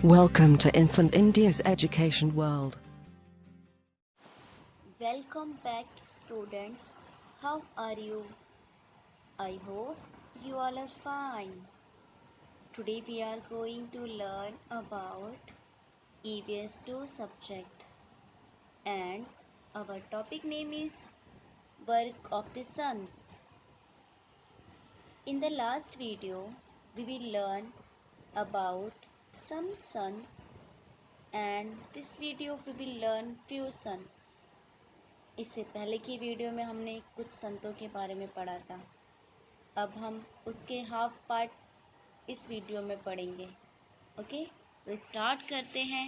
Welcome to Infant India's education world. Welcome back, students. How are you? I hope you all are fine. Today we are going to learn about EVS 2 subject, and our topic name is Work of the Sun. In the last video, we will learn about some sun, and this video we will learn few suns. इससे पहले की video में हमने कुछ संतों के बारे में पढ़ा था। अब हम उसके हाफ पार्ट इस वीडियो में पढ़ेंगे। ओके, तो स्टार्ट करते हैं।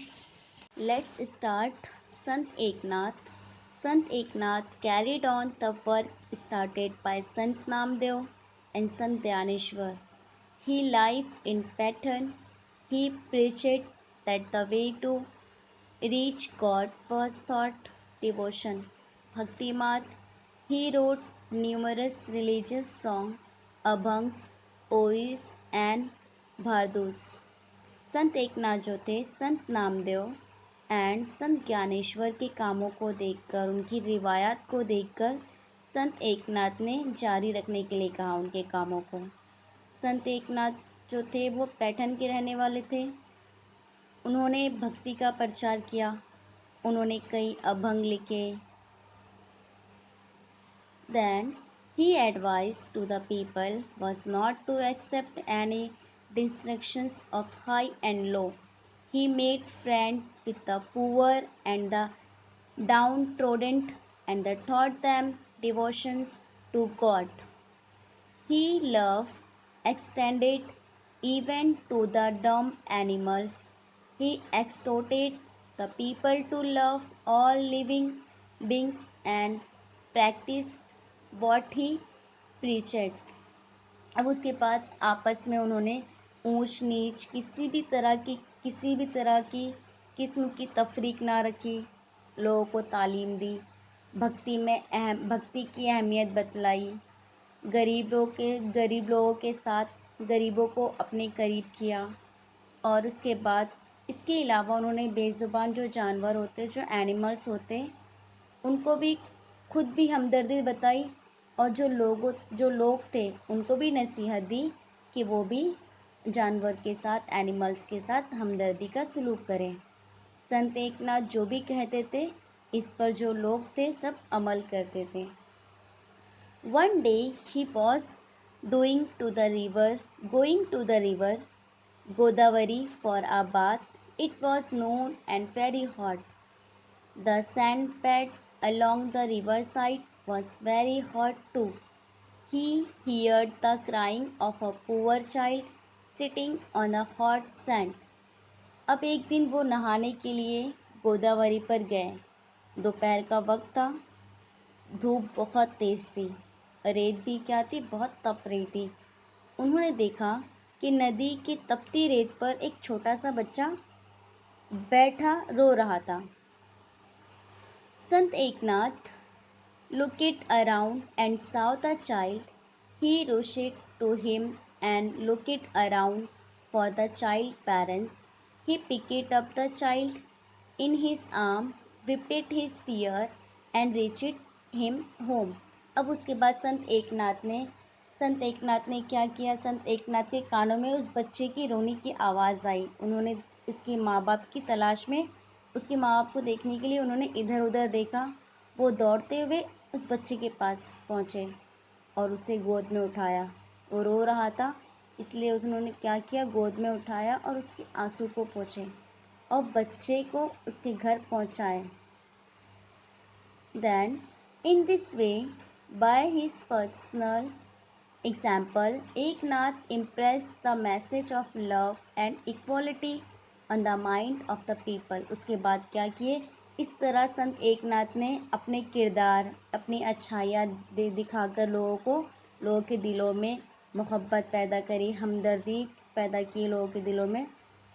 Let's start. Sant Eknath carried on the work started by Sant Namdev and Sant Dnyaneshwar. He live in Paithan. He preached that the way to reach God was thought devotion, Bhakti Marg. He wrote numerous religious songs, abhangs, oris and bhardus. संत एकनाथ जो थे, संत Namdev and Sant Dnyaneshwar के कामों को देखकर, उनकी रिवायात को देखकर संत एकनाथ ने जारी रखने के लिए कहा उनके कामों को। संत एकनाथ जो थे वो पैठन के रहने वाले थे। उन्होंने भक्ति का प्रचार किया, उन्होंने कई अभंग लिखे। Then he advised to the people was not to accept any distinctions of high and low. He made friends with the poor and the downtrodden and taught them devotions to God. He love extended even to the dumb animals. He exhorted the people to love all living beings and practice what he preached. अब उसके बाद आपस में उन्होंने ऊंच नीच किसी भी तरह की किस्म की तफरीक ना रखी, लोगों को तालीम दी, भक्ति की अहमियत बतलाई, गरीब लोगों के साथ गरीबों को अपने करीब किया। और उसके बाद इसके अलावा उन्होंने बेज़ुबान जो जानवर होते, जो एनिमल्स होते, उनको भी खुद भी हमदर्दी बताई, और जो लोग थे उनको भी नसीहत दी कि वो भी जानवर के साथ, एनिमल्स के साथ हमदर्दी का सलूक करें। संत एकनाथ जो भी कहते थे, इस पर जो लोग थे सब अमल करते थे। One day he was going to the river Godavari for a bath. It was noon and very hot. The sand bed along the riverside was very hot too. He heard the crying of a poor child sitting on a hot sand. अब एक दिन वो नहाने के लिए गोदावरी पर गए। दोपहर का वक्त था, धूप बहुत तेज थी, रेत भी क्या थी, बहुत तप रही थी। उन्होंने देखा कि नदी की तपती रेत पर एक छोटा सा बच्चा बैठा रो रहा था। संत Eknath looked around and saw the child. He rushed to him and looked around for the child parents. He picked up the child in his arm, wiped his tear and reached him home. अब उसके बाद संत एकनाथ ने क्या किया? संत एकनाथ के कानों में उस बच्चे की रोने की आवाज़ आई। उन्होंने उसके माँ बाप की तलाश में, उसके माँ बाप को देखने के लिए उन्होंने इधर उधर देखा। वो दौड़ते हुए उस बच्चे के पास पहुँचे और उसे गोद में उठाया। वो रो रहा था, इसलिए उन्होंने क्या किया? गोद में उठाया और उसके आंसू को पोंछे और बच्चे को उसके घर पहुँचाए। Then, in this way, by his personal example, Eknath impressed the message of love and equality on the mind of the people. उसके बाद क्या किए? इस तरह संत एकनाथ ने अपने किरदार, अपनी अच्छाइयाँ दिखाकर लोगों के दिलों में मोहब्बत पैदा करी, हमदर्दी पैदा की लोगों के दिलों में,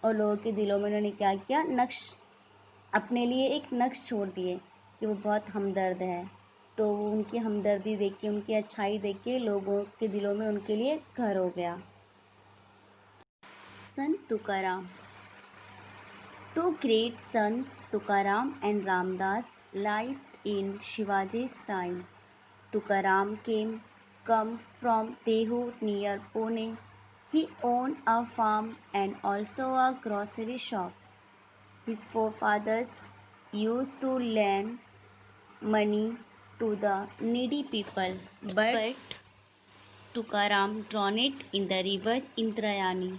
और लोगों के दिलों में उन्होंने क्या किया? अपने लिए एक नक्श छोड़ दिए कि वो बहुत हमदर्द है। तो वो उनकी हमदर्दी देख के, उनकी अच्छाई देख के लोगों के दिलों में उनके लिए घर हो गया। संत Tukaram. Two great sons, Tukaram and Ramdas, lived in Shivaji's time. Tukaram come from Tehu near Pune. He owned a farm and also a grocery shop. His forefathers used to lend money to the needy people, but Tukaram drowned it in the river Indrayani.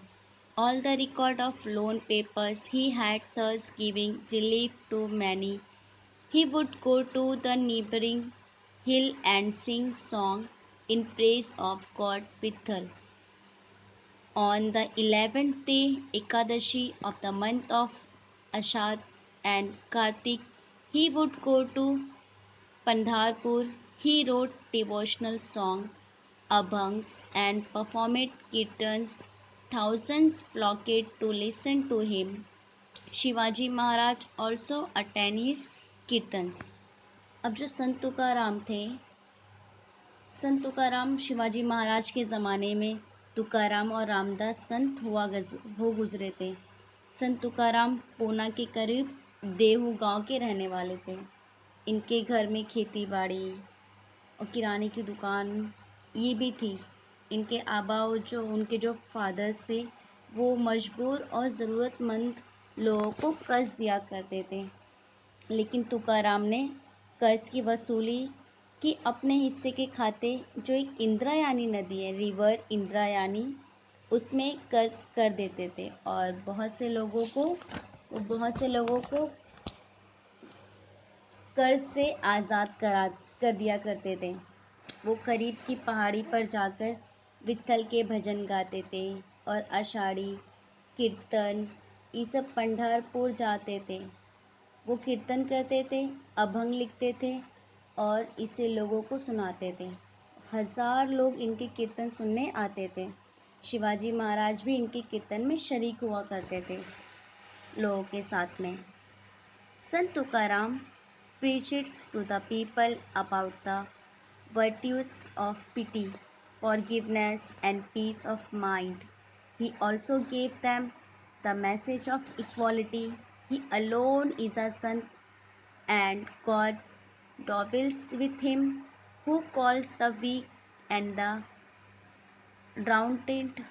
All the record of loan papers he had, thus giving relief to many. He would go to the neighboring hill and sing song in praise of God Vithal. On the 11th day, Ekadashi of the month of Ashad and Kartik, he would go to Pandharpur. He wrote devotional song, abhangs, and performed kirtans. Thousands flocked to listen to him. Shivaji Maharaj also attended his kirtans. अब जो संत तुकाराम थे, संत तुकाराम शिवाजी महाराज के ज़माने में तुकाराम और रामदास संत हो गुजरे थे। संत तुकाराम पूना के करीब देहू गांव के रहने वाले थे। इनके घर में खेती बाड़ी और किराने की दुकान ये भी थी। इनके आबा और जो उनके जो फादर्स थे वो मजबूर और ज़रूरतमंद लोगों को कर्ज दिया करते थे, लेकिन तुकाराम ने कर्ज की वसूली की अपने हिस्से के खाते जो एक इंद्रायणी नदी है, रिवर इंद्रायणी, उसमें कर देते थे और बहुत से लोगों को कर्ज से आज़ाद कर दिया करते थे। वो करीब की पहाड़ी पर जाकर विट्ठल के भजन गाते थे और आषाढ़ी कीर्तन ये सब पंढरपुर जाते थे। वो कीर्तन करते थे, अभंग लिखते थे और इसे लोगों को सुनाते थे। हजार लोग इनके कीर्तन सुनने आते थे। शिवाजी महाराज भी इनके कीर्तन में शरीक हुआ करते थे लोगों के साथ में। संत Tukaram preaches to the people about the virtues of pity, forgiveness, and peace of mind. He also gave them the message of equality. He alone is a son, and God dwells with him, who calls the weak and the downtrodden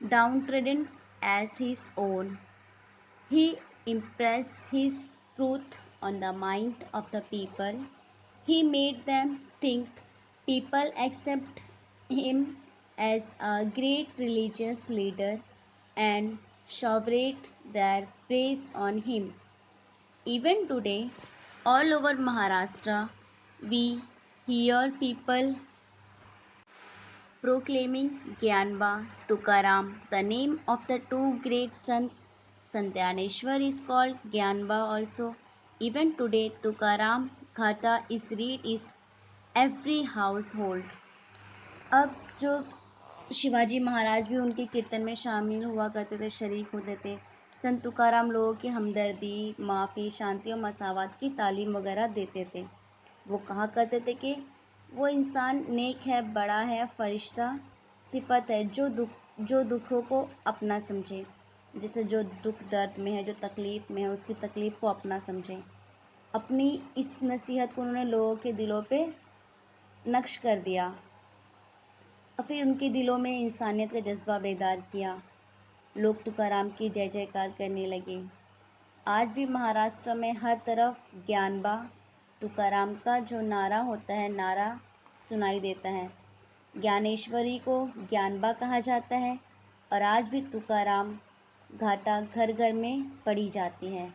downtrodden as his own. He impressed his truth on the mind of the people. He made them think. People accept him as a great religious leader and showered their praise on him. Even today, all over Maharashtra, we hear people proclaiming Gyanba, Tukaram, the name of the two great sons. Santyaneshwar is called Gyanba also. Even today, Tukaram Ghata is read in every household. अब जो शिवाजी महाराज भी उनके कीर्तन में शामिल हुआ करते थे, शरीक होते थे। संत तुकाराम लोगों की हमदर्दी, माफ़ी, शांति और मसावत की तालीम वगैरह देते थे। वो कहा करते थे कि वो इंसान नेक है, बड़ा है, फरिश्ता सिफत है जो दुखों को अपना समझे। जैसे जो दुख दर्द में है, जो तकलीफ़ में है, उसकी तकलीफ़ को अपना समझे। अपनी इस नसीहत को उन्होंने लोगों के दिलों पे नक्श कर दिया और फिर उनके दिलों में इंसानियत का जज्बा बेदार किया। लोग तुकाराम की जय जयकार करने लगे। आज भी महाराष्ट्र में हर तरफ ज्ञानबा तुकाराम का जो नारा होता है, नारा सुनाई देता है। ज्ञानेश्वरी को ज्ञानबा कहा जाता है और आज भी तुकाराम घाटा घर घर में पढ़ी जाती है।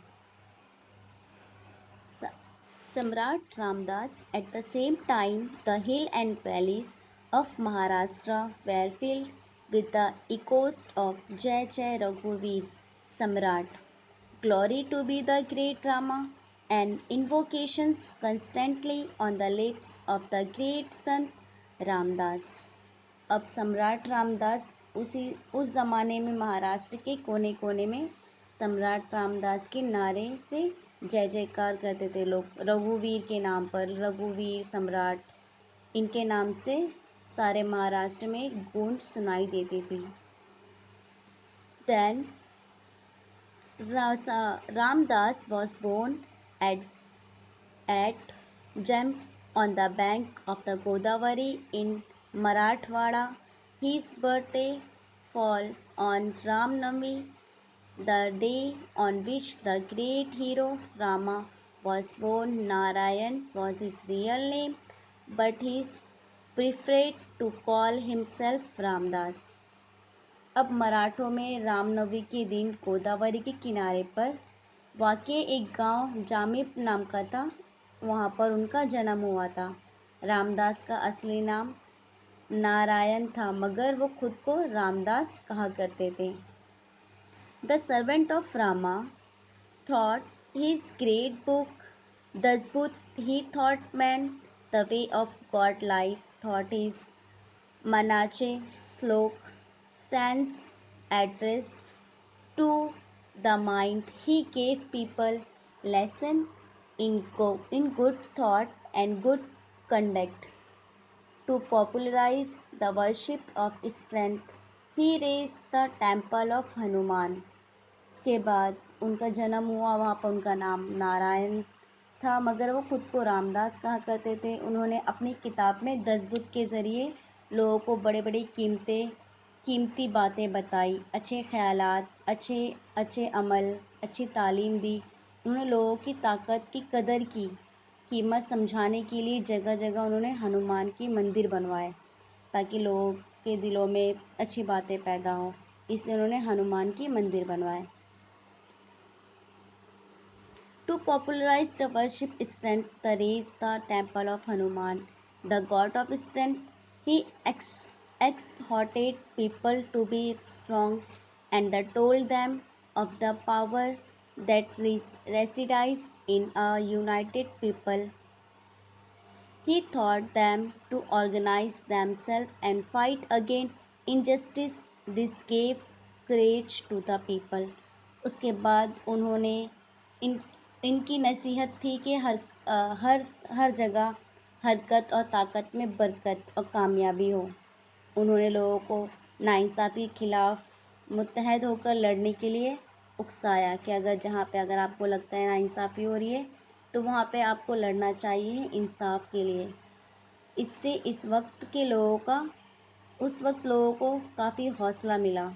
Samrat Ramdas, at the same time, the hill and valleys of Maharashtra were filled with the echoes of Jai Jai Raghuveer Samrat. Glory to be the great Rama, and invocations constantly on the lips of the great son Ramdas. अब सम्राट रामदास उस ज़माने में महाराष्ट्र के कोने कोने में सम्राट रामदास के नारे से जय जयकार करते थे लोग। रघुवीर के नाम पर, रघुवीर सम्राट, इनके नाम से सारे महाराष्ट्र में गूंज सुनाई देती थी। Then Ramdas was born at at Jem on the bank of the Godavari in Marathwada. His birthday falls on Ramnavami, the day on which the great hero Rama was born. Narayan was his real name, but he preferred to call himself Ramdas. अब मराठों में रामनवमी के दिन गोदावरी के किनारे पर वाक़ एक गांव जामिप नाम का था। वहाँ पर उनका जन्म हुआ था। रामदास का असली नाम नारायण था, मगर वो खुद को रामदास कहा करते थे। The servant of Rama taught his great book Dasbodh he taught man the way of God life taught his Manache Shlok stands addressed to the mind. He gave people lesson in good thought and good conduct. To popularize the worship of strength, he raised the temple of Hanuman. इसके बाद उनका जन्म हुआ। वहाँ पर उनका नाम नारायण था, मगर वो खुद को रामदास कहा करते थे। उन्होंने अपनी किताब में दसबुत के ज़रिए लोगों को बड़े बड़े कीमती बातें बताई, अच्छे ख़यालात, अच्छे अमल, अच्छी तालीम दी। उन्होंने लोगों की ताकत की कदर की, कीमत समझाने के लिए जगह जगह उन्होंने हनुमान की मंदिर बनवाए ताकि लोगों के दिलों में अच्छी बातें पैदा हों, इसलिए उन्होंने हनुमान की मंदिर बनवाए। To popularize the worship strength, they raised the temple of Hanuman, the god of strength. He exhorted people to be strong and told them of the power that resides in a united people. He taught them to organize themselves and fight against injustice. This gave courage to the people. उसके बाद उन्होंने इनकी नसीहत थी कि हर जगह हरकत और ताकत में बरकत और कामयाबी हो। उन्होंने लोगों को नाइंसाफ़ी के खिलाफ मुत्तहद होकर लड़ने के लिए उकसाया कि अगर आपको लगता है नाइंसाफ़ी हो रही है तो वहाँ पे आपको लड़ना चाहिए इंसाफ के लिए। इससे उस वक्त लोगों को काफ़ी हौसला मिला।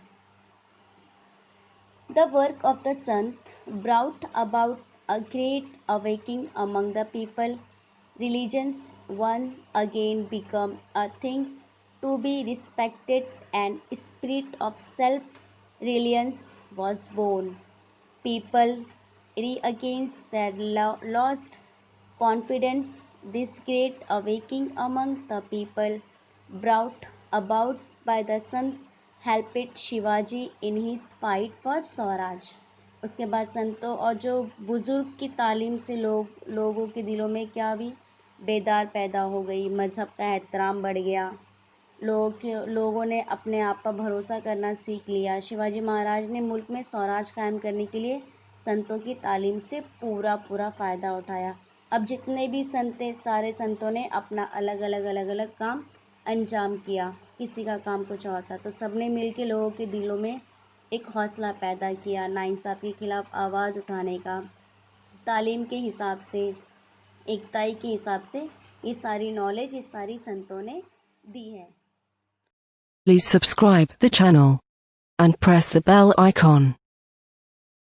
The work of the sant brought about a great awakening among the people. Religions once again became a thing to be respected, and a spirit of self-reliance was born. People regained their lost confidence. This great awakening among the people, brought about by the sant, helped Shivaji in his fight for Swaraj. उसके बाद संतों और जो बुज़ुर्ग की तालीम से लोगों के दिलों में क्या हुई, बेदार पैदा हो गई, मज़हब का एहतराम बढ़ गया, लोगों ने अपने आप पर भरोसा करना सीख लिया। शिवाजी महाराज ने मुल्क में स्वराज कायम करने के लिए संतों की तालीम से पूरा फ़ायदा उठाया। अब जितने भी संत थे, सारे संतों ने अपना अलग अलग काम अंजाम किया। किसी का काम कुछ और था, तो सब ने मिल के लोगों के दिलों में एक हौसला पैदा किया नाइंसाफ़ी के खिलाफ आवाज़ उठाने का। तालीम के हिसाब से, एकताई के हिसाब से ये सारी नॉलेज इस सारी संतों ने दी है। Please subscribe the channel and press the bell icon.